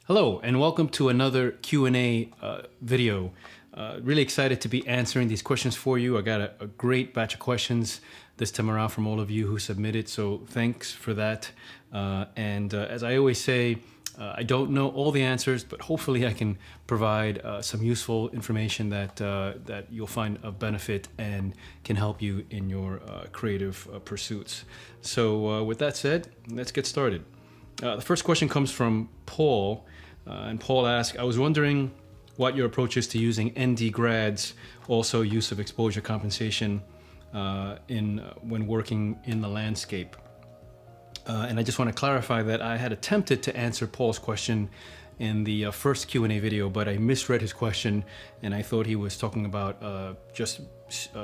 Hello, and welcome to another Q&A video. Really excited to be answering these questions for you. I got a great batch of questions this time around from all of you who submitted, so thanks for that. As I always say, I don't know all the answers, but hopefully I can provide some useful information that you'll find of benefit and can help you in your creative pursuits. So with that said, let's get started. The first question comes from Paul, and Paul asks, I was wondering what your approach is to using ND grads, also use of exposure compensation when working in the landscape. And I just want to clarify that I had attempted to answer Paul's question in the first Q&A video, but I misread his question and I thought he was talking about just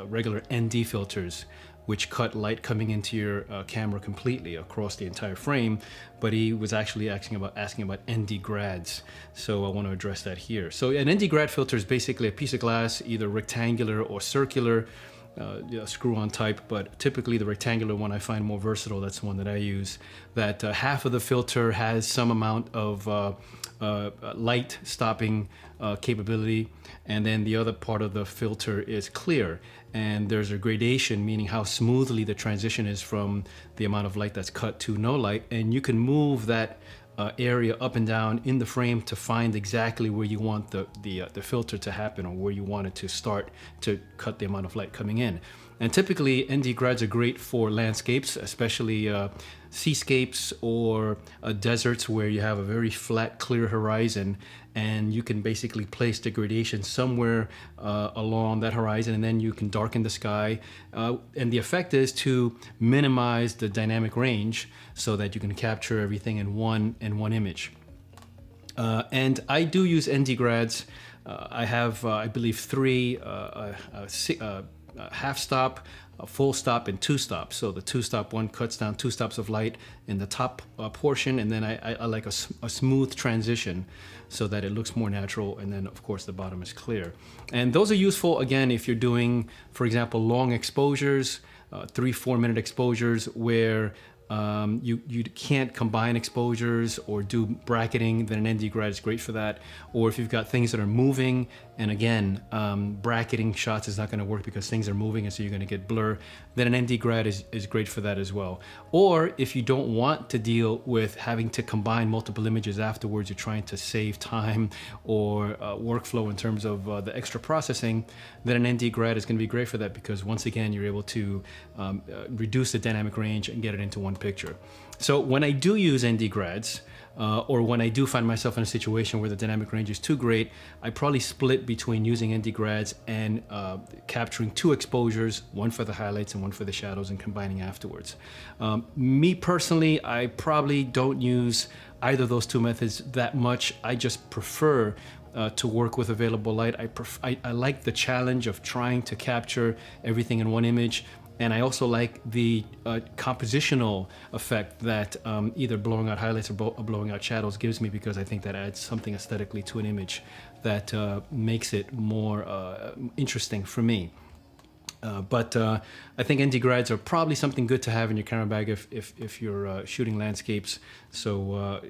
regular ND filters, which cut light coming into your camera completely across the entire frame, but he was actually asking about ND grads. So I want to address that here. So an ND grad filter is basically a piece of glass, either rectangular or circular, screw-on type, but typically the rectangular one I find more versatile. That's the one that I use. That half of the filter has some amount of light stopping capability, and then the other part of the filter is clear. And there's a gradation, meaning how smoothly the transition is from the amount of light that's cut to no light, and you can move that area up and down in the frame to find exactly where you want the filter to happen, or where you want it to start to cut the amount of light coming in. And typically ND grads are great for landscapes, especially seascapes or deserts where you have a very flat, clear horizon, and you can basically place the gradation somewhere along that horizon, and then you can darken the sky. And the effect is to minimize the dynamic range so that you can capture everything in one image. And I do use ND grads. I have, I believe, three half stop, a full stop, and two stops. So the two stop one cuts down 2 stops of light in the top portion, and then I like a smooth transition so that it looks more natural, and then of course the bottom is clear. And those are useful again if you're doing, for example, long exposures, 3-4 minute exposures where you can't combine exposures or do bracketing, then an ND grad is great for that. Or if you've got things that are moving, and again, bracketing shots is not going to work because things are moving and so you're going to get blur, then an ND grad is great for that as well. Or if you don't want to deal with having to combine multiple images afterwards, you're trying to save time or workflow in terms of the extra processing, then an ND grad is going to be great for that, because once again, you're able to reduce the dynamic range and get it into one picture. So when I do use ND grads, or when I do find myself in a situation where the dynamic range is too great, I probably split between using ND grads and capturing 2 exposures, one for the highlights and one for the shadows, and combining afterwards. Me personally, I probably don't use either of those 2 methods that much. I just prefer to work with available light. I like the challenge of trying to capture everything in one image. And I also like the compositional effect that either blowing out highlights or blowing out shadows gives me, because I think that adds something aesthetically to an image that makes it more interesting for me. But I think ND grads are probably something good to have in your camera bag if you're shooting landscapes. So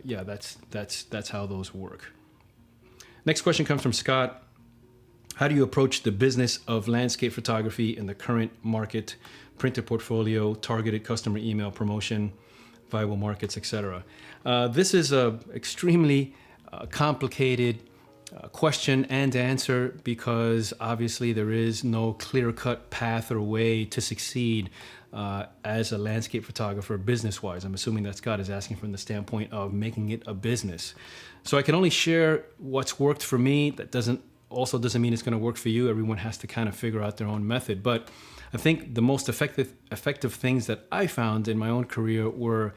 yeah, that's how those work. Next question comes from Scott. How do you approach the business of landscape photography in the current market, printer portfolio, targeted customer email promotion, viable markets, etc.? This is an extremely complicated question and answer, because obviously there is no clear-cut path or way to succeed as a landscape photographer business-wise. I'm assuming that Scott is asking from the standpoint of making it a business. So I can only share what's worked for me. That also doesn't mean it's going to work for you. Everyone has to kind of figure out their own method. But I think the most effective things that I found in my own career were,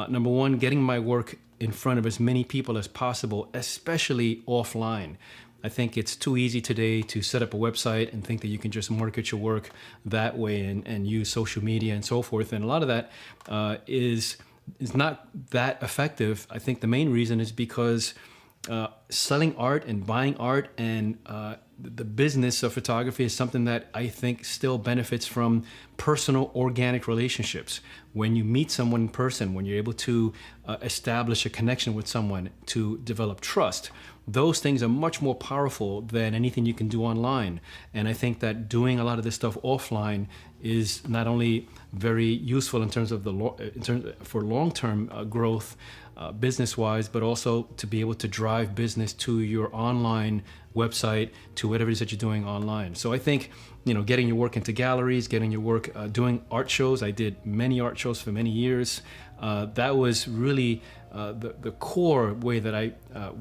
number one, getting my work in front of as many people as possible, especially offline. I think it's too easy today to set up a website and think that you can just market your work that way and use social media and so forth. And a lot of that is not that effective. I think the main reason is because selling art and buying art and the business of photography is something that I think still benefits from personal organic relationships when you meet someone in person, when you're able to establish a connection with someone, to develop trust, those things are much more powerful than anything you can do online. And I think that doing a lot of this stuff offline is not only very useful in terms of for long-term growth, business-wise, but also to be able to drive business to your online website, to whatever it is that you're doing online. So I think, getting your work into galleries, getting your work doing art shows. I did many art shows for many years. That was really the core way that I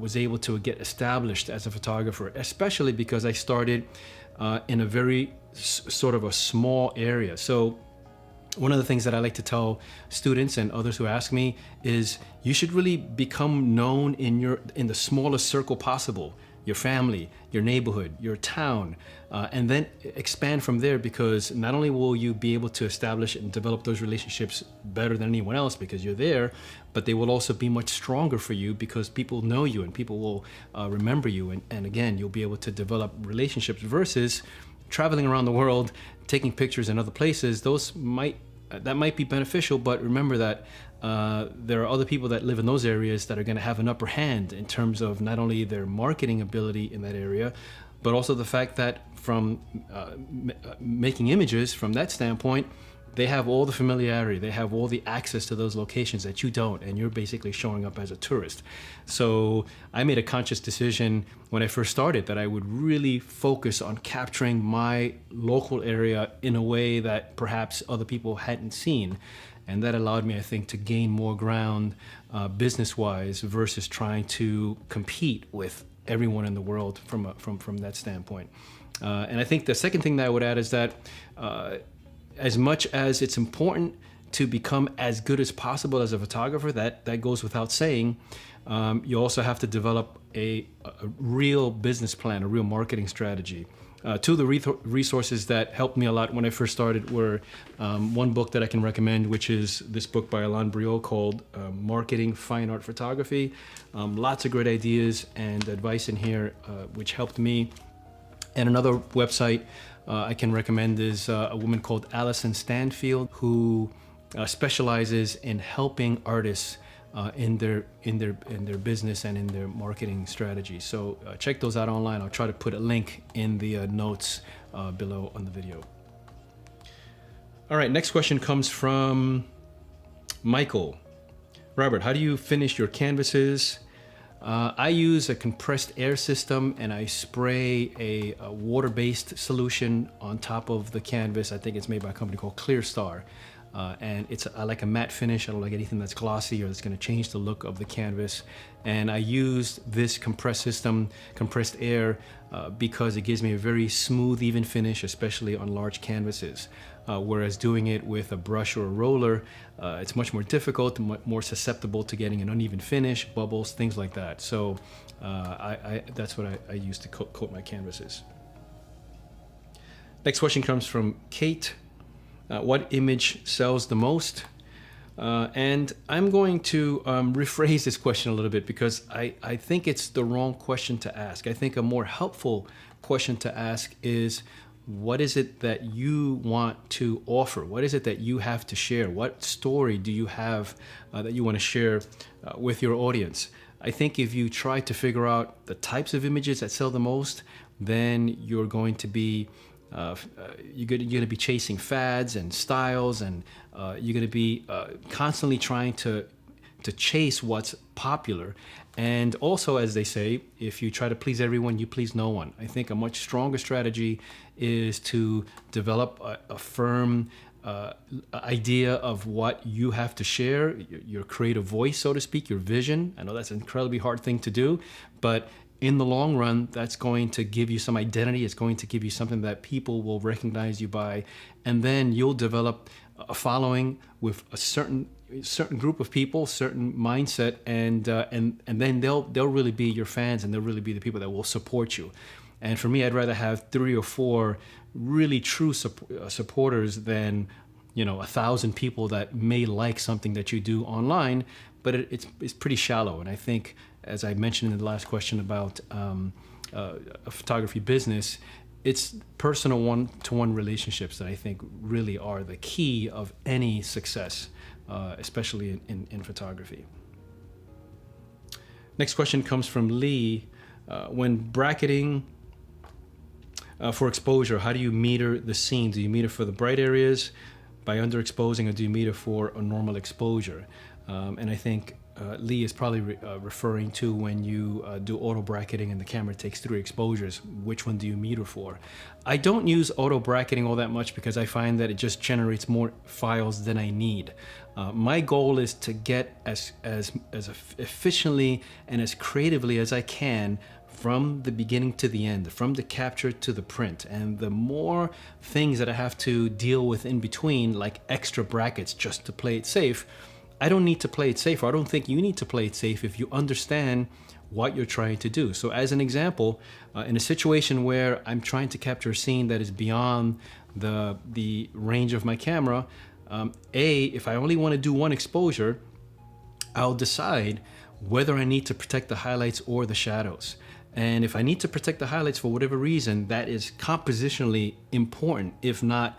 was able to get established as a photographer, especially because I started in a very sort of a small area. So one of the things that I like to tell students and others who ask me is you should really become known in the smallest circle possible. Your family, your neighborhood, your town, and then expand from there, because not only will you be able to establish and develop those relationships better than anyone else because you're there, but they will also be much stronger for you because people know you and people will remember you. And again, you'll be able to develop relationships versus traveling around the world, taking pictures in other places. That might be beneficial, but remember that there are other people that live in those areas that are going to have an upper hand in terms of not only their marketing ability in that area, but also the fact that from making images from that standpoint, they have all the familiarity, they have all the access to those locations that you don't, and you're basically showing up as a tourist. So I made a conscious decision when I first started that I would really focus on capturing my local area in a way that perhaps other people hadn't seen. And that allowed me, I think, to gain more ground business-wise versus trying to compete with everyone in the world from that standpoint. And I think the second thing that I would add is that as much as it's important to become as good as possible as a photographer, that goes without saying, you also have to develop a real business plan, a real marketing strategy. Two of the resources that helped me a lot when I first started were one book that I can recommend, which is this book by Alain Briot called Marketing Fine Art Photography. Lots of great ideas and advice in here, which helped me. And another website I can recommend is a woman called Alison Stanfield, who specializes in helping artists in their business and in their marketing strategy. So check those out online. I'll try to put a link in the notes below on the video. All right, next question comes from Michael. Robert, how do you finish your canvases? I use a compressed air system and I spray a water-based solution on top of the canvas. I think it's made by a company called Clear Star. And I like a matte finish. I don't like anything that's glossy or that's going to change the look of the canvas. And I use this compressed air, because it gives me a very smooth, even finish, especially on large canvases. Whereas doing it with a brush or a roller, it's much more difficult, more susceptible to getting an uneven finish, bubbles, things like that. So that's what I use to coat my canvases. Next question comes from Kate. What image sells the most? And I'm going to rephrase this question a little bit because I think it's the wrong question to ask. I think a more helpful question to ask is, what is it that you want to offer? What is it that you have to share? What story do you have that you want to share with your audience? I think if you try to figure out the types of images that sell the most, then you're going to be you're going to be chasing fads and styles, and you're going to be constantly trying to chase what's popular. And also, as they say, if you try to please everyone, you please no one. I think a much stronger strategy is to develop a firm idea of what you have to share, your creative voice, so to speak, your vision. I know that's an incredibly hard thing to do, but in the long run, that's going to give you some identity. It's going to give you something that people will recognize you by, and then you'll develop a following with a certain group of people, certain mindset, and then they'll really be your fans, and they'll really be the people that will support you. And for me, I'd rather have 3 or 4 really true supporters than 1,000 people that may like something that you do online, but it's pretty shallow. And I think, as I mentioned in the last question about a photography business, it's personal one-to-one relationships that I think really are the key of any success especially in photography. Next question comes from Lee. When bracketing for exposure, how do you meter the scene? Do you meter for the bright areas by underexposing, or do you meter for a normal exposure? And I think Lee is probably referring to when you do auto bracketing and the camera takes 3 exposures, which one do you meter for? I don't use auto bracketing all that much because I find that it just generates more files than I need. My goal is to get as efficiently and as creatively as I can from the beginning to the end, from the capture to the print. And the more things that I have to deal with in between, like extra brackets just to play it safe, I don't need to play it safe, or I don't think you need to play it safe if you understand what you're trying to do. So as an example, in a situation where I'm trying to capture a scene that is beyond the range of my camera, if I only want to do 1 exposure, I'll decide whether I need to protect the highlights or the shadows. And if I need to protect the highlights for whatever reason, that is compositionally important, if not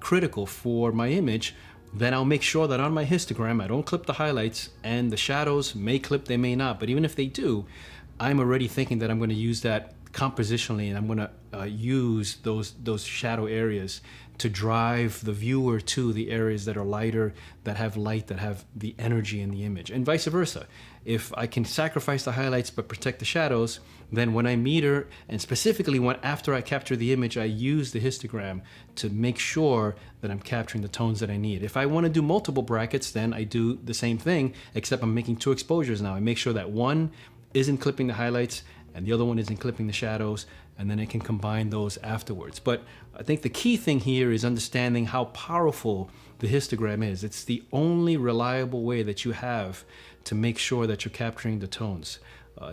critical for my image, then I'll make sure that on my histogram, I don't clip the highlights, and the shadows may clip, they may not. But even if they do, I'm already thinking that I'm going to use that compositionally, and I'm going to use those shadow areas to drive the viewer to the areas that are lighter, that have light, that have the energy in the image, and vice versa. If I can sacrifice the highlights but protect the shadows, then when I meter, and specifically when after I capture the image, I use the histogram to make sure that I'm capturing the tones that I need. If I want to do multiple brackets, then I do the same thing, except I'm making 2 exposures now. I make sure that one isn't clipping the highlights and the other one isn't clipping the shadows, and then I can combine those afterwards. But I think the key thing here is understanding how powerful the histogram is. It's the only reliable way that you have to make sure that you're capturing the tones.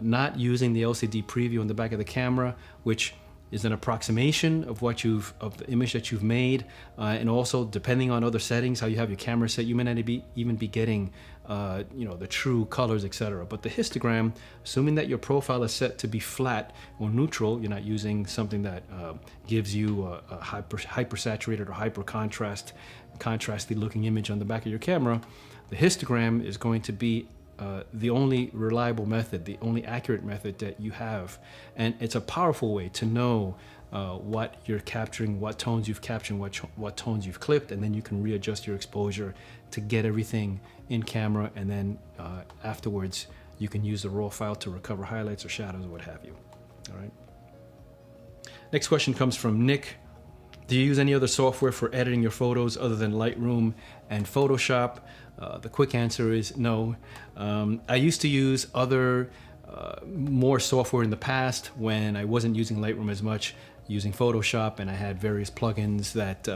Not using the LCD preview on the back of the camera, which is an approximation of of the image that you've made, and also depending on other settings, how you have your camera set, you may not even be getting the true colors, etc. But the histogram, assuming that your profile is set to be flat or neutral, you're not using something that gives you a hyper saturated or hyper contrasty looking image on the back of your camera, the histogram is going to be the only reliable method, the only accurate method that you have. And it's a powerful way to know what you're capturing, what tones you've captured, what tones you've clipped, and then you can readjust your exposure to get everything in camera, and then afterwards you can use the raw file to recover highlights or shadows or what have you. All right. Next question comes from Nick. Do you use any other software for editing your photos other than Lightroom and Photoshop? The quick answer is no. I used to use other more software in the past when I wasn't using Lightroom as much, using Photoshop, and I had various plugins that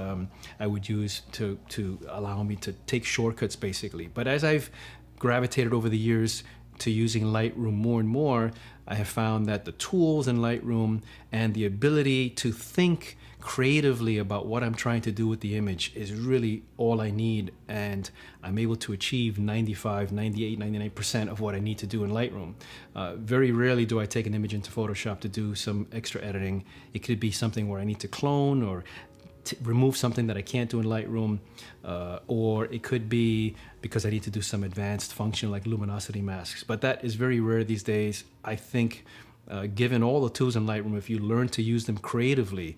I would use to allow me to take shortcuts basically. But as I've gravitated over the years to using Lightroom more and more, I have found that the tools in Lightroom and the ability to think creatively about what I'm trying to do with the image is really all I need, and I'm able to achieve 95, 98, 99% of what I need to do in Lightroom. Very rarely do I take an image into Photoshop to do some extra editing. It could be something where I need to clone or remove something that I can't do in Lightroom, or it could be because I need to do some advanced function like luminosity masks, but that is very rare these days. I think given all the tools in Lightroom, if you learn to use them creatively,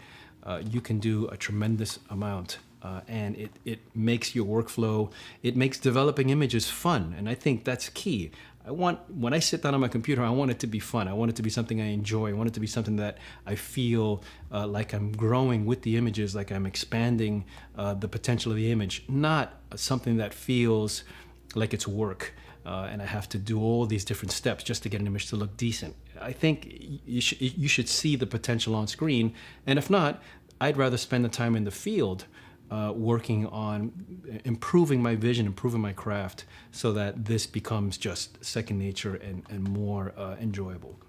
you can do a tremendous amount, and it makes your workflow, it makes developing images fun, and I think that's key. When I sit down on my computer, I want it to be fun. I want it to be something I enjoy. I want it to be something that I feel like I'm growing with the images, like I'm expanding the potential of the image, not something that feels like it's work. And I have to do all these different steps just to get an image to look decent. I think you should see the potential on screen, and if not, I'd rather spend the time in the field working on improving my vision, improving my craft, so that this becomes just second nature and more enjoyable.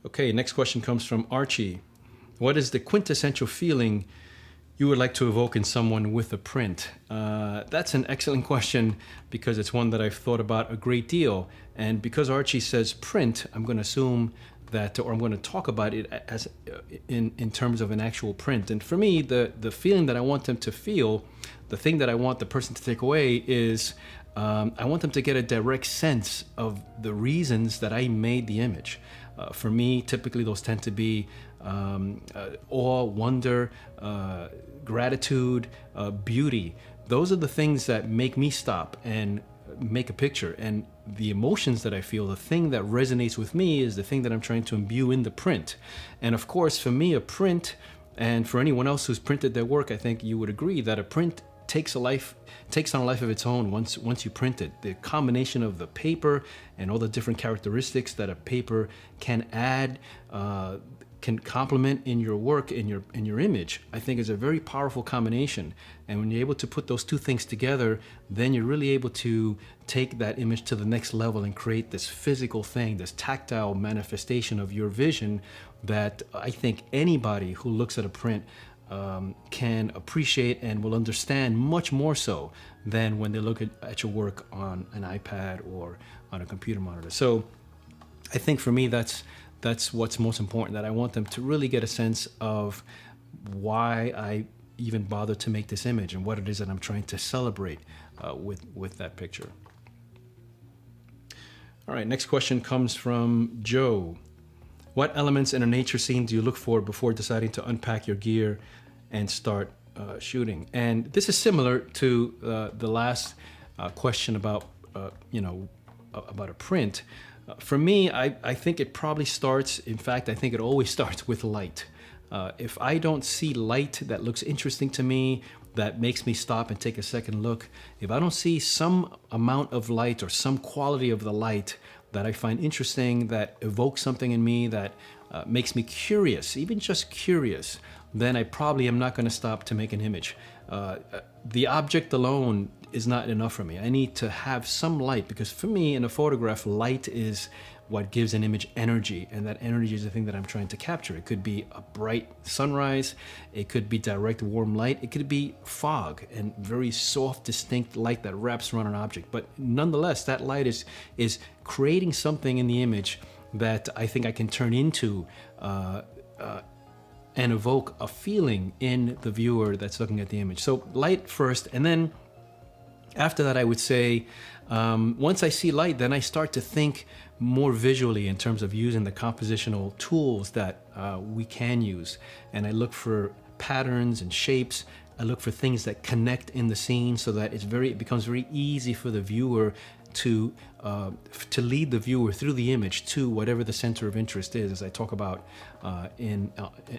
Okay, next question comes from Archie. What is the quintessential feeling you would like to evoke in someone with a print? That's an excellent question, because it's one that I've thought about a great deal. And because Archie says print, I'm going to assume that, or I'm going to talk about it as in terms of an actual print. And for me, the feeling that I want them to feel, the thing that I want the person to take away is I want them to get a direct sense of the reasons that I made the image. For me, typically those tend to be awe, wonder, gratitude, beauty. Those are the things that make me stop and make a picture. And the emotions that I feel, the thing that resonates with me is the thing that I'm trying to imbue in the print. And of course, for me, a print, and for anyone else who's printed their work, I think you would agree that a print takes on a life of its own once you print it. The combination of the paper and all the different characteristics that a paper can add, can complement in your work, in your image, I think is a very powerful combination. And when you're able to put those two things together, then you're really able to take that image to the next level and create this physical thing, this tactile manifestation of your vision that I think anybody who looks at a print can appreciate and will understand much more so than when they look at your work on an iPad or on a computer monitor. So I think for me, that's what's most important, that I want them to really get a sense of why I even bother to make this image and what it is that I'm trying to celebrate with that picture. All right, next question comes from Joe. What elements in a nature scene do you look for before deciding to unpack your gear and start shooting? And this is similar to the last question about about a print. For me, I think it probably starts, in fact, I think it always starts with light. If I don't see light that looks interesting to me, that makes me stop and take a second look, if I don't see some amount of light or some quality of the light that I find interesting, that evokes something in me, that makes me curious, even just curious, then I probably am not going to stop to make an image. The object alone is not enough for me. I need to have some light, because for me in a photograph, light is what gives an image energy, and that energy is the thing that I'm trying to capture. It could be a bright sunrise, it could be direct warm light, it could be fog and very soft, distinct light that wraps around an object. But nonetheless, that light is creating something in the image that I think I can turn into and evoke a feeling in the viewer that's looking at the image. So light first, and then after that, I would say, once I see light, then I start to think more visually in terms of using the compositional tools that we can use. And I look for patterns and shapes. I look for things that connect in the scene so that it becomes very easy for the viewer to lead the viewer through the image to whatever the center of interest is, as I talk about in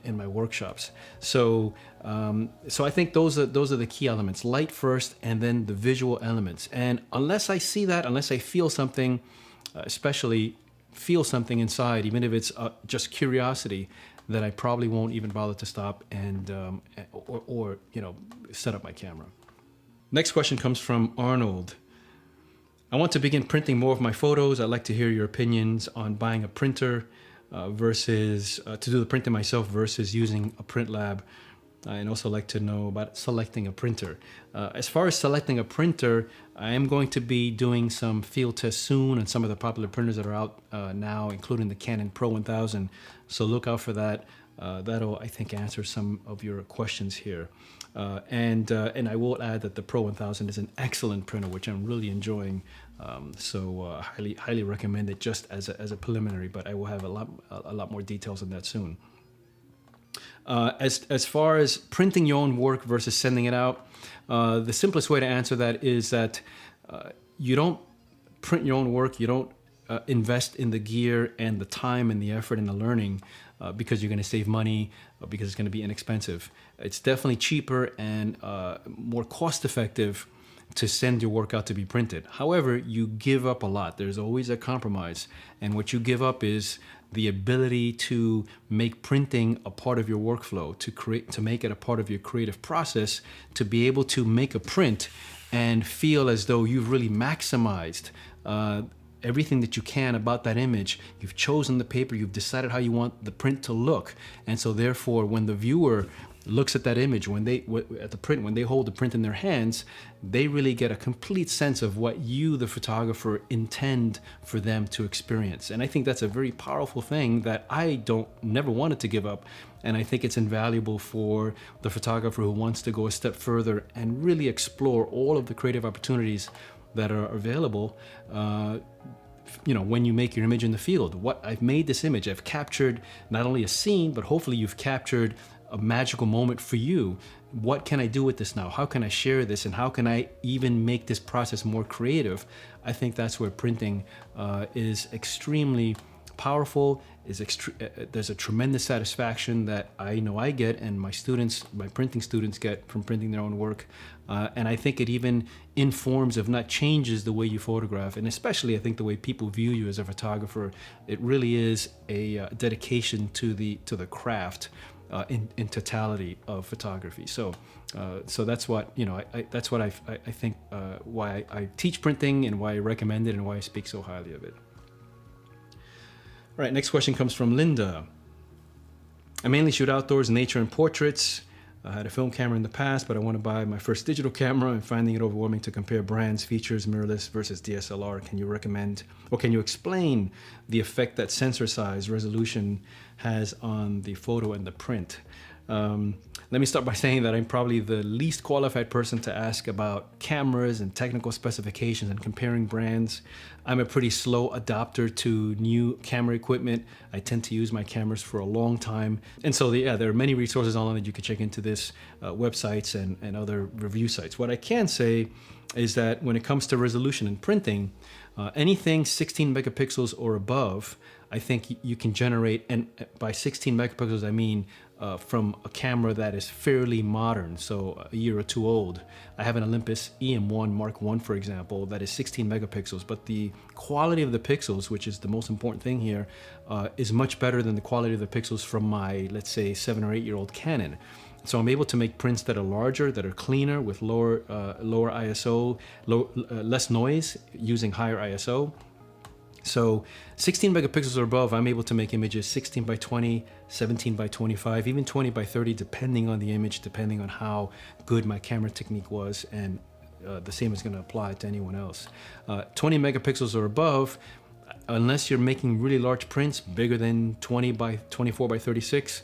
my workshops. So I think those are the key elements: light first, and then the visual elements. And unless I see that, unless I feel something, especially feel something inside, even if it's just curiosity, then I probably won't even bother to stop and or set up my camera. Next question comes from Arnold. I want to begin printing more of my photos. I'd like to hear your opinions on buying a printer versus to do the printing myself versus using a print lab. And also like to know about selecting a printer. As far as selecting a printer, I am going to be doing some field tests soon on some of the popular printers that are out now, including the Canon Pro 1000. So look out for that. That'll, I think, answer some of your questions here. And I will add that the Pro 1000 is an excellent printer, which I'm really enjoying. So highly recommend it just as a preliminary, but I will have a lot more details on that soon. As far as printing your own work versus sending it out, the simplest way to answer that is that you don't print your own work, you don't invest in the gear and the time and the effort and the learning because you're going to save money, because it's going to be inexpensive. It's definitely cheaper and more cost effective to send your work out to be printed. However, you give up a lot. There's always a compromise. And what you give up is the ability to make printing a part of your workflow, to make it a part of your creative process, to be able to make a print and feel as though you've really maximized everything that you can about that image. You've chosen the paper, you've decided how you want the print to look. And so therefore, when the viewer looks at that image, when they hold the print in their hands, they really get a complete sense of what you, the photographer, intend for them to experience. And I think that's a very powerful thing that I never wanted to give up. And I think it's invaluable for the photographer who wants to go a step further and really explore all of the creative opportunities that are available. When you make your image in the field, I've made this image, I've captured not only a scene, but hopefully you've captured a magical moment for you. What can I do with this now? How can I share this? And how can I even make this process more creative? I think that's where printing is extremely powerful. There's a tremendous satisfaction that I know I get, and my printing students get from printing their own work. And I think it even informs, if not changes, the way you photograph. And especially, I think, the way people view you as a photographer. It really is a dedication to the craft. In totality of photography. So that's what I think why I teach printing and why I recommend it and why I speak so highly of it. All right, next question comes from Linda. I mainly shoot outdoors, nature, and portraits. I had a film camera in the past, but I want to buy my first digital camera and finding it overwhelming to compare brands, features, mirrorless versus DSLR. Can you recommend, or can you explain the effect that sensor size, resolution has on the photo and the print? Let me start by saying that I'm probably the least qualified person to ask about cameras and technical specifications and comparing brands. I'm a pretty slow adopter to new camera equipment. I tend to use my cameras for a long time. And so there are many resources online that you can check into this, websites and other review sites. What I can say is that when it comes to resolution and printing, anything 16 megapixels or above, I think you can generate, and by 16 megapixels, I mean from a camera that is fairly modern, so a year or two old. I have an Olympus EM1 Mark I, for example, that is 16 megapixels, but the quality of the pixels, which is the most important thing here, is much better than the quality of the pixels from my, let's say, 7 or 8 year old Canon. So I'm able to make prints that are larger, that are cleaner, with lower ISO, less noise, using higher ISO. So 16 megapixels or above, I'm able to make images 16 by 20, 17 by 25, even 20 by 30, depending on the image, depending on how good my camera technique was, and the same is going to apply to anyone else. 20 megapixels or above, unless you're making really large prints, bigger than 20 by 24 by 36,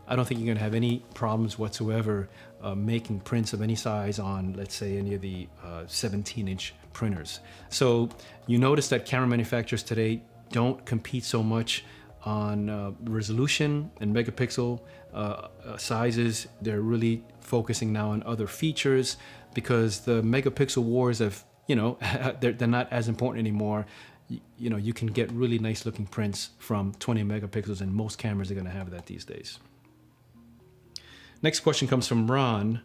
I don't think you're going to have any problems whatsoever making prints of any size on, let's say, any of the 17-inch printers. So you notice that camera manufacturers today don't compete so much on resolution and megapixel sizes. They're really focusing now on other features because the megapixel wars have, they're not as important anymore. You can get really nice looking prints from 20 megapixels, and most cameras are going to have that these days. Next question comes from Ron.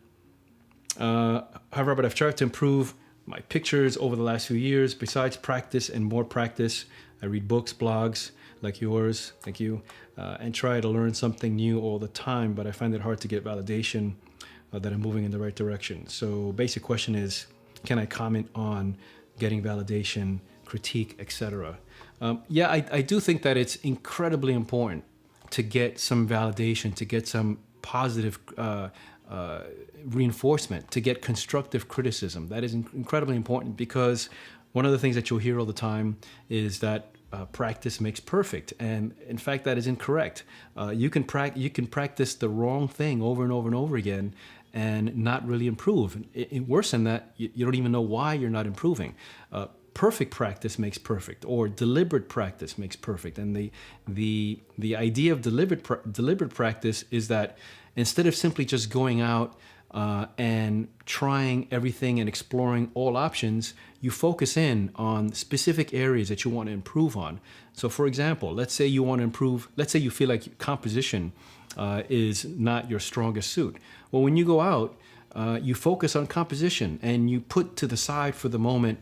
Hi, Robert, I've tried to improve my pictures over the last few years. Besides practice and more practice, I read books, blogs like yours, thank you, and try to learn something new all the time, but I find it hard to get validation that I'm moving in the right direction. So basic question is, can I comment on getting validation, critique, etc.? I do think that it's incredibly important to get some validation, to get some positive reinforcement, to get constructive criticism. That is incredibly important, because one of the things that you'll hear all the time is that practice makes perfect, and in fact that is incorrect. You can practice the wrong thing over and over and over again and not really improve. Worse than that, you don't even know why you're not improving. Perfect practice makes perfect, or deliberate practice makes perfect. And the idea of deliberate practice is that instead of simply just going out and trying everything and exploring all options, you focus in on specific areas that you want to improve on. So for example, let's say you want to improve, let's say you feel like composition is not your strongest suit. Well, when you go out, you focus on composition and you put to the side for the moment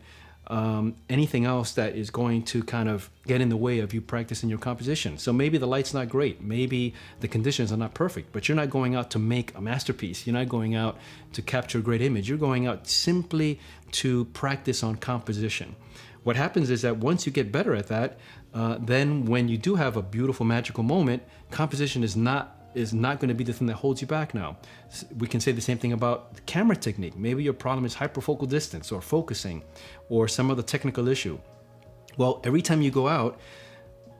anything else that is going to kind of get in the way of you practicing your composition. So maybe the light's not great, maybe the conditions are not perfect, but you're not going out to make a masterpiece. You're not going out to capture a great image. You're going out simply to practice on composition. What happens is that once you get better at that, then when you do have a beautiful magical moment, composition is not going to be the thing that holds you back now. We can say the same thing about the camera technique. Maybe your problem is hyperfocal distance or focusing or some other technical issue. Well, every time you go out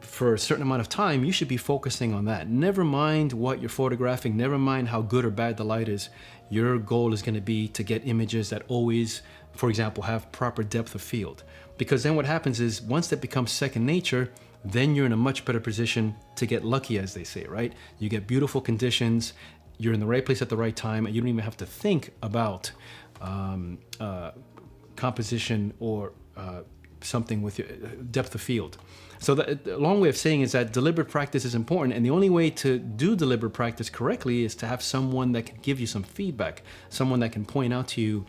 for a certain amount of time, you should be focusing on that. Never mind what you're photographing, never mind how good or bad the light is. Your goal is going to be to get images that always, for example, have proper depth of field. Because then what happens is once that becomes second nature, then you're in a much better position to get lucky, as they say, right? You get beautiful conditions, you're in the right place at the right time, and you don't even have to think about composition or something with your depth of field. So the long way of saying is that deliberate practice is important, and the only way to do deliberate practice correctly is to have someone that can give you some feedback, someone that can point out to you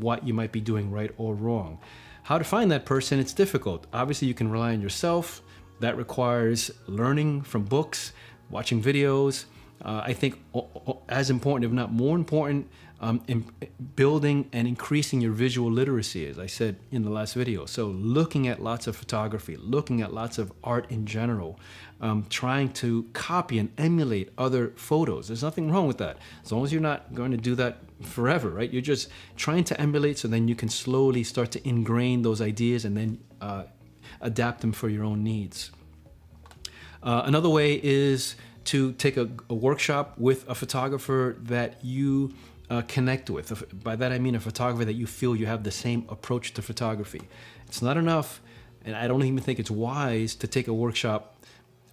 what you might be doing right or wrong. How to find that person, it's difficult. Obviously, you can rely on yourself. That requires learning from books, watching videos. I think as important, if not more important, in building and increasing your visual literacy, as I said in the last video. So looking at lots of photography, looking at lots of art in general, trying to copy and emulate other photos. There's nothing wrong with that, as long as you're not going to do that forever, right? You're just trying to emulate so then you can slowly start to ingrain those ideas and then adapt them for your own needs. Another way is to take a workshop with a photographer that you connect with. By that I mean a photographer that you feel you have the same approach to photography. It's not enough, and I don't even think it's wise to take a workshop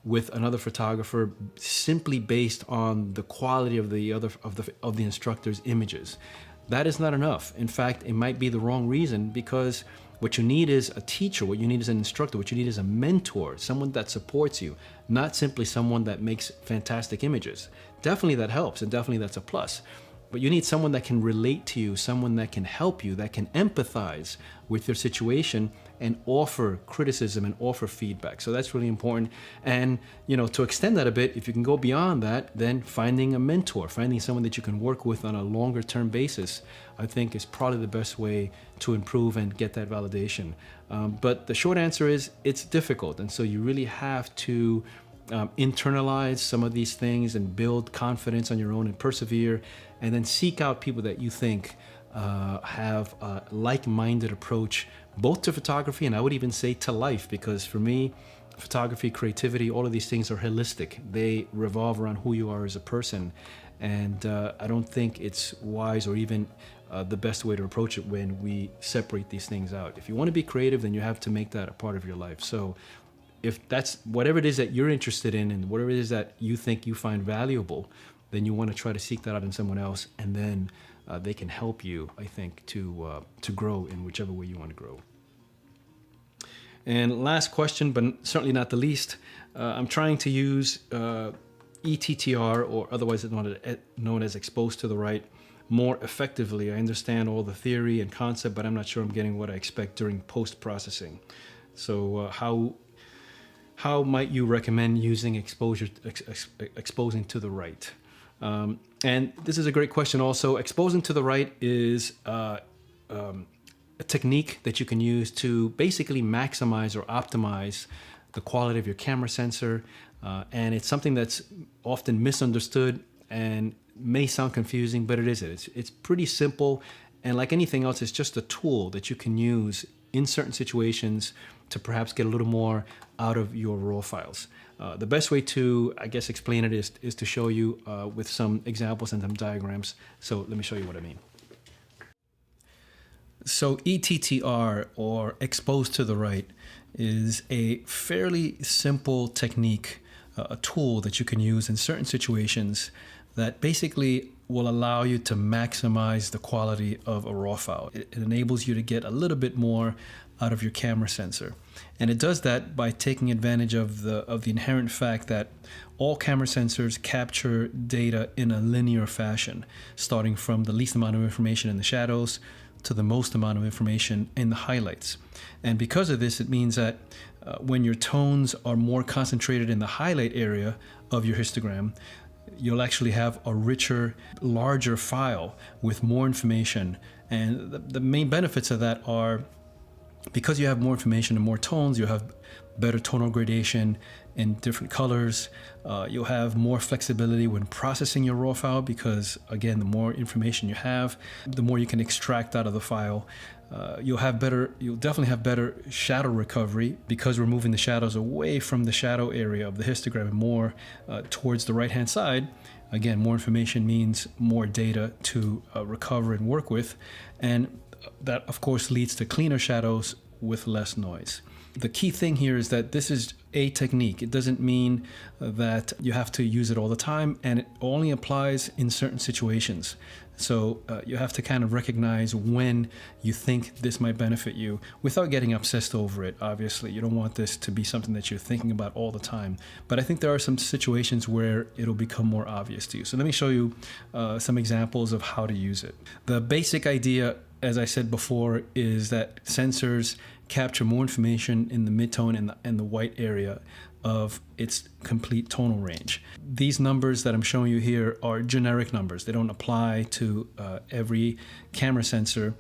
with another photographer simply based on the quality of the instructor's images. That is not enough. In fact, it might be the wrong reason, because what you need is a teacher, what you need is an instructor, what you need is a mentor, someone that supports you, not simply someone that makes fantastic images. Definitely that helps, and definitely that's a plus. But you need someone that can relate to you, someone that can help you, that can empathize with your situation and offer criticism and offer feedback. So that's really important. And, to extend that a bit, if you can go beyond that, then finding a mentor, finding someone that you can work with on a longer term basis, I think is probably the best way to improve and get that validation. But the short answer is it's difficult. And so you really have to internalize some of these things and build confidence on your own and persevere, and then seek out people that you think have a like-minded approach both to photography and I would even say to life, because for me, photography, creativity, all of these things are holistic. They revolve around who you are as a person, and I don't think it's wise or even the best way to approach it when we separate these things out. If you want to be creative, then you have to make that a part of your life. So if that's whatever it is that you're interested in and whatever it is that you think you find valuable, then you want to try to seek that out in someone else, and then they can help you, I think, to grow in whichever way you want to grow. And last question, but certainly not the least, I'm trying to use ETTR, or otherwise known as exposed to the right, more effectively. I understand all the theory and concept, but I'm not sure I'm getting what I expect during post-processing. So how might you recommend using exposing to the right? And this is a great question also. Exposing to the right is a technique that you can use to basically maximize or optimize the quality of your camera sensor. And it's something that's often misunderstood and may sound confusing, but it isn't. It's pretty simple. And like anything else, it's just a tool that you can use in certain situations to perhaps get a little more out of your raw files. The best way to, I guess, explain it is to show you with some examples and some diagrams. So let me show you what I mean. So ETTR, or exposed to the right, is a fairly simple technique, a tool that you can use in certain situations that basically will allow you to maximize the quality of a raw file. It enables you to get a little bit more out of your camera sensor. And it does that by taking advantage of the inherent fact that all camera sensors capture data in a linear fashion, starting from the least amount of information in the shadows to the most amount of information in the highlights. And because of this, it means that when your tones are more concentrated in the highlight area of your histogram, you'll actually have a richer, larger file with more information. And the main benefits of that are, because you have more information and more tones, you'll have better tonal gradation in different colors. You'll have more flexibility when processing your raw file because, again, the more information you have, the more you can extract out of the file. You'll definitely have better shadow recovery because we're moving the shadows away from the shadow area of the histogram and more towards the right-hand side. Again, more information means more data to recover and work with. And that, of course, leads to cleaner shadows with less noise. The key thing here is that this is a technique. It doesn't mean that you have to use it all the time, and it only applies in certain situations. So you have to kind of recognize when you think this might benefit you without getting obsessed over it. Obviously, you don't want this to be something that you're thinking about all the time. But I think there are some situations where it'll become more obvious to you. So let me show you some examples of how to use it. The basic idea, as I said before, is that sensors capture more information in the midtone and the white area of its complete tonal range. These numbers that I'm showing you here are generic numbers. They don't apply to every camera sensor.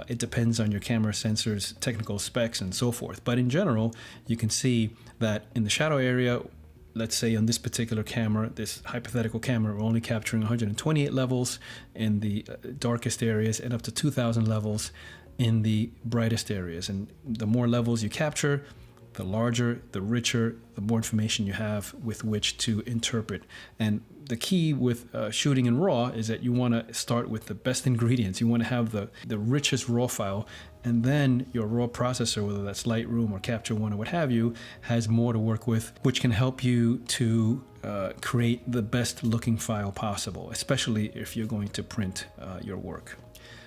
It depends on your camera sensor's technical specs and so forth. But in general, you can see that in the shadow area, let's say on this particular camera, this hypothetical camera, we're only capturing 128 levels in the darkest areas and up to 2000 levels in the brightest areas. And the more levels you capture, the larger, the richer, the more information you have with which to interpret. And the key with shooting in RAW is that you want to start with the best ingredients. You want to have the richest RAW file, and then your RAW processor, whether that's Lightroom or Capture One or what have you, has more to work with, which can help you to create the best looking file possible, especially if you're going to print your work.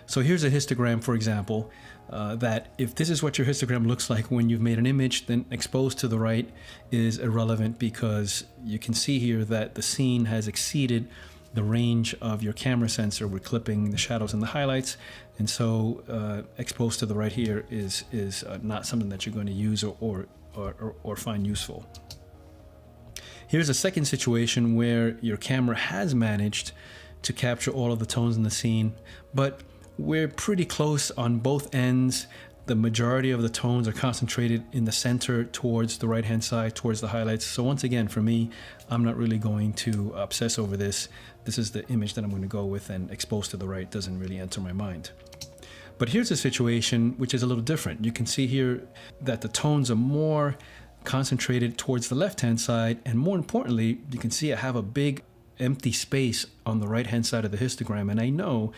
So here's a histogram, for example, that if this is what your histogram looks like when you've made an image, then exposed to the right is irrelevant because you can see here that the scene has exceeded the range of your camera sensor. We're clipping the shadows and the highlights, and so exposed to the right here is not something that you're going to use or find useful. Here's a second situation where your camera has managed to capture all of the tones in the scene, but we're pretty close on both ends. The majority of the tones are concentrated in the center towards the right-hand side, towards the highlights. So once again, for me, I'm not really going to obsess over this. This is the image that I'm going to go with, and exposed to the right doesn't really enter my mind. But here's a situation which is a little different. You can see here that the tones are more concentrated towards the left-hand side, and more importantly, you can see I have a big empty space on the right-hand side of the histogram, and I know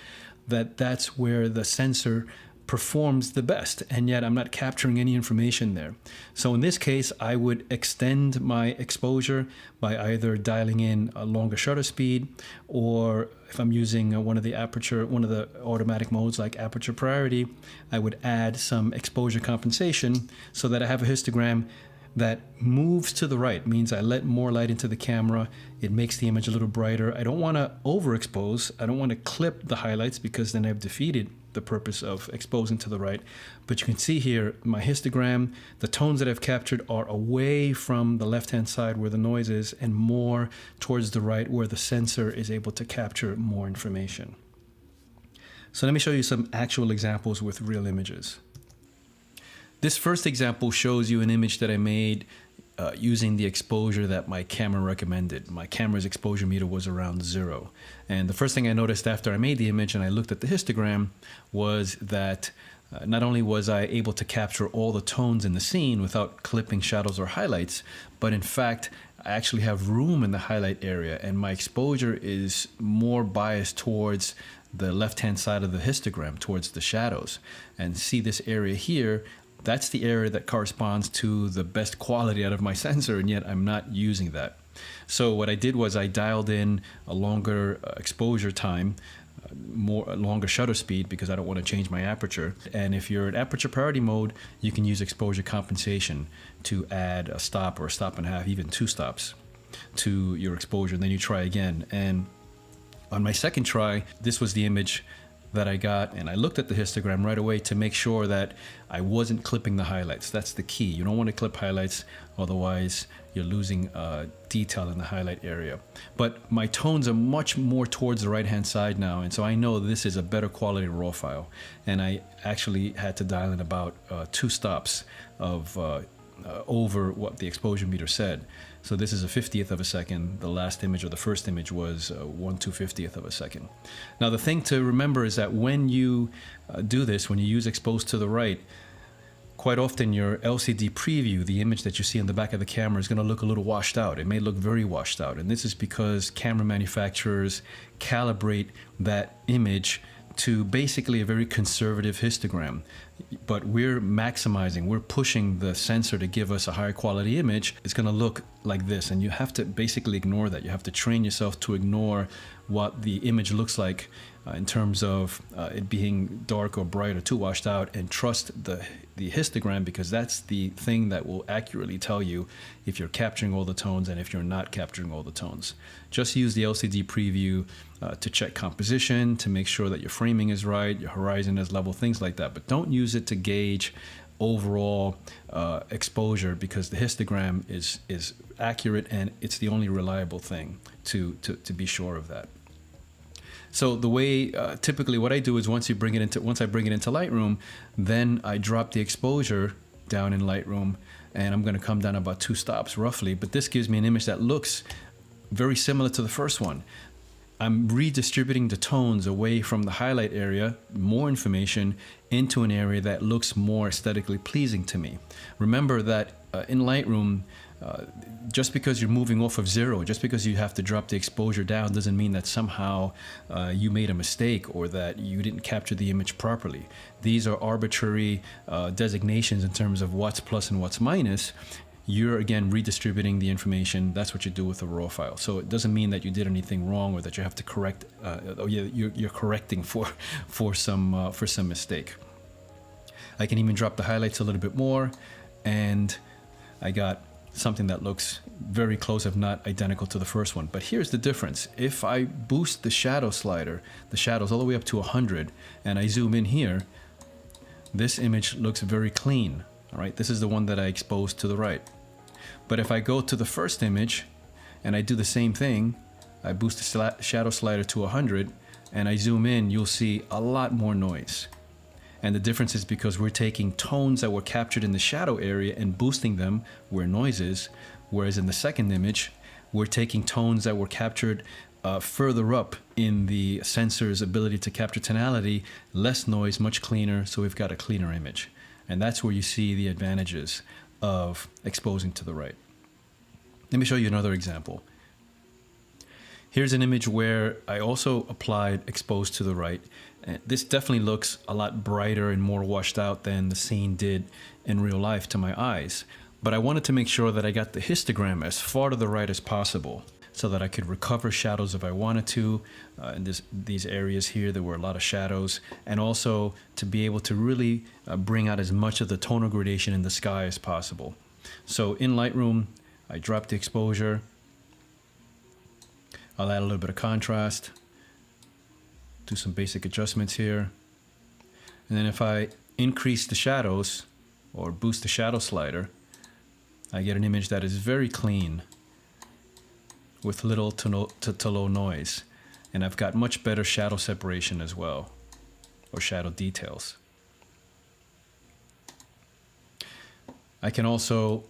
that that's where the sensor performs the best, and yet I'm not capturing any information there. So in this case, I would extend my exposure by either dialing in a longer shutter speed, or if I'm using one of the automatic modes like aperture priority, I would add some exposure compensation so that I have a histogram that moves to the right, means I let more light into the camera. It makes the image a little brighter. I don't want to overexpose. I don't want to clip the highlights because then I've defeated the purpose of exposing to the right. But you can see here, my histogram, the tones that I've captured are away from the left-hand side where the noise is and more towards the right where the sensor is able to capture more information. So let me show you some actual examples with real images. This first example shows you an image that I made using the exposure that my camera recommended. My camera's exposure meter was around 0. And the first thing I noticed after I made the image and I looked at the histogram was that not only was I able to capture all the tones in the scene without clipping shadows or highlights, but in fact, I actually have room in the highlight area, and my exposure is more biased towards the left-hand side of the histogram, towards the shadows. And see this area here, that's the area that corresponds to the best quality out of my sensor, and yet I'm not using that. So what I did was I dialed in a longer exposure time, a longer shutter speed because I don't want to change my aperture. And if you're in aperture priority mode, you can use exposure compensation to add a stop or a stop and a half, even 2 stops to your exposure, and then you try again. And on my second try, this was the image that I got, and I looked at the histogram right away to make sure that I wasn't clipping the highlights. That's the key. You don't want to clip highlights, otherwise you're losing detail in the highlight area. But my tones are much more towards the right hand side now, and so I know this is a better quality raw file. And I actually had to dial in about 2 stops of over what the exposure meter said. So this is a 50th of a second. The last image, or the first image, was 1/250th of a second. Now the thing to remember is that when you do this, when you use expose to the right, quite often your LCD preview, the image that you see in the back of the camera, is going to look a little washed out. It may look very washed out. And this is because camera manufacturers calibrate that image to basically a very conservative histogram. But we're maximizing, we're pushing the sensor to give us a higher quality image. It's going to look like this, and you have to basically ignore that. You have to train yourself to ignore what the image looks like in terms of it being dark or bright or too washed out, and trust the histogram, because that's the thing that will accurately tell you if you're capturing all the tones and if you're not capturing all the tones. Just use the LCD preview to check composition, to make sure that your framing is right, your horizon is level, things like that. But don't use it to gauge overall exposure, because the histogram is accurate and it's the only reliable thing to be sure of that. So the way typically what I do is once I bring it into Lightroom, then I drop the exposure down in Lightroom, and I'm going to come down about 2 stops roughly. But this gives me an image that looks very similar to the first one. I'm redistributing the tones away from the highlight area, more information, into an area that looks more aesthetically pleasing to me. Remember that in Lightroom, just because you're moving off of 0, just because you have to drop the exposure down, doesn't mean that somehow you made a mistake or that you didn't capture the image properly. These are arbitrary designations in terms of what's plus and what's minus. You're again redistributing the information. That's what you do with a raw file. So it doesn't mean that you did anything wrong or that you have to correct. You're correcting for some mistake. I can even drop the highlights a little bit more, and I got something that looks very close, if not identical, to the first one. But here's the difference. If I boost the shadow slider, the shadows all the way up to 100, and I zoom in here, this image looks very clean. All right, this is the one that I exposed to the right. But if I go to the first image and I do the same thing, I boost the shadow slider to 100 and I zoom in, you'll see a lot more noise. And the difference is because we're taking tones that were captured in the shadow area and boosting them where noise is, whereas in the second image, we're taking tones that were captured further up in the sensor's ability to capture tonality, less noise, much cleaner, so we've got a cleaner image. And that's where you see the advantages of exposing to the right. Let me show you another example. Here's an image where I also applied expose to the right. And this definitely looks a lot brighter and more washed out than the scene did in real life to my eyes. But I wanted to make sure that I got the histogram as far to the right as possible so that I could recover shadows if I wanted to. In these areas here, there were a lot of shadows, and also to be able to really bring out as much of the tonal gradation in the sky as possible. So in Lightroom, I dropped the exposure. I'll add a little bit of contrast, do some basic adjustments here. And then if I increase the shadows or boost the shadow slider, I get an image that is very clean with little to low noise. And I've got much better shadow separation as well, or shadow details. I can also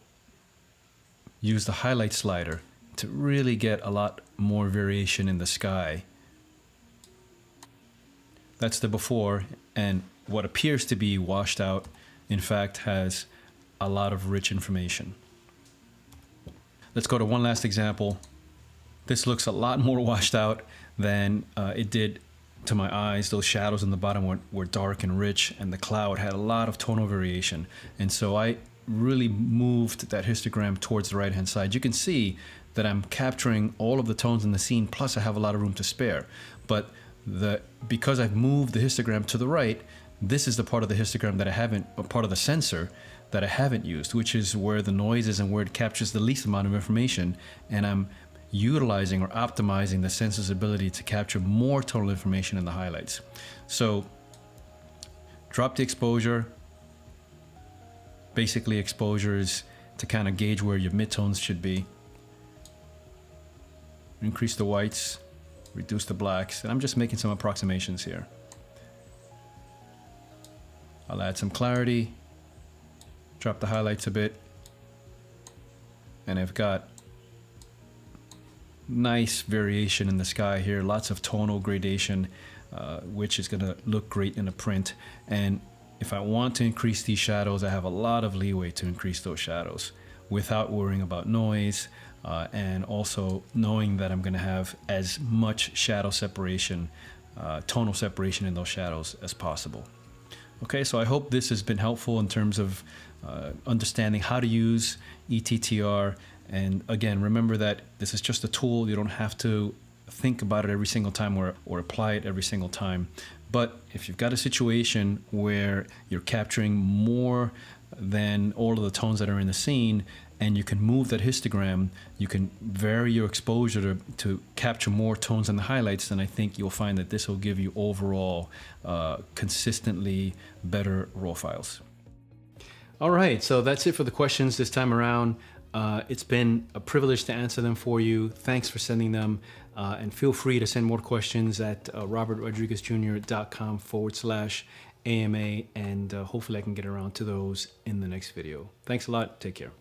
use the highlight slider to really get a lot more variation in the sky. That's the before, and what appears to be washed out, in fact, has a lot of rich information. Let's go to one last example. This looks a lot more washed out than it did to my eyes. Those shadows in the bottom were dark and rich, and the cloud had a lot of tonal variation. And so I really moved that histogram towards the right-hand side. You can see that I'm capturing all of the tones in the scene, plus I have a lot of room to spare. But because I've moved the histogram to the right, this is the part of the histogram that I haven't, or part of the sensor that I haven't used, which is where the noise is and where it captures the least amount of information. And I'm utilizing or optimizing the sensor's ability to capture more tonal information in the highlights. So drop the exposure. Basically, exposure is to kind of gauge where your midtones should be. Increase the whites, reduce the blacks, and I'm just making some approximations here. I'll add some clarity, drop the highlights a bit, and I've got nice variation in the sky here, lots of tonal gradation, which is gonna look great in a print. And if I want to increase these shadows, I have a lot of leeway to increase those shadows without worrying about noise, and also knowing that I'm gonna have as much shadow separation, tonal separation in those shadows as possible. Okay, so I hope this has been helpful in terms of understanding how to use ETTR. And again, remember that this is just a tool. You don't have to think about it every single time or apply it every single time. But if you've got a situation where you're capturing more than all of the tones that are in the scene, and you can move that histogram, you can vary your exposure to capture more tones in the highlights, then I think you'll find that this will give you overall consistently better raw files. All right, so that's it for the questions this time around. It's been a privilege to answer them for you. Thanks for sending them. And feel free to send more questions at robertrodriguezjr.com/AMA, and hopefully I can get around to those in the next video. Thanks a lot. Take care.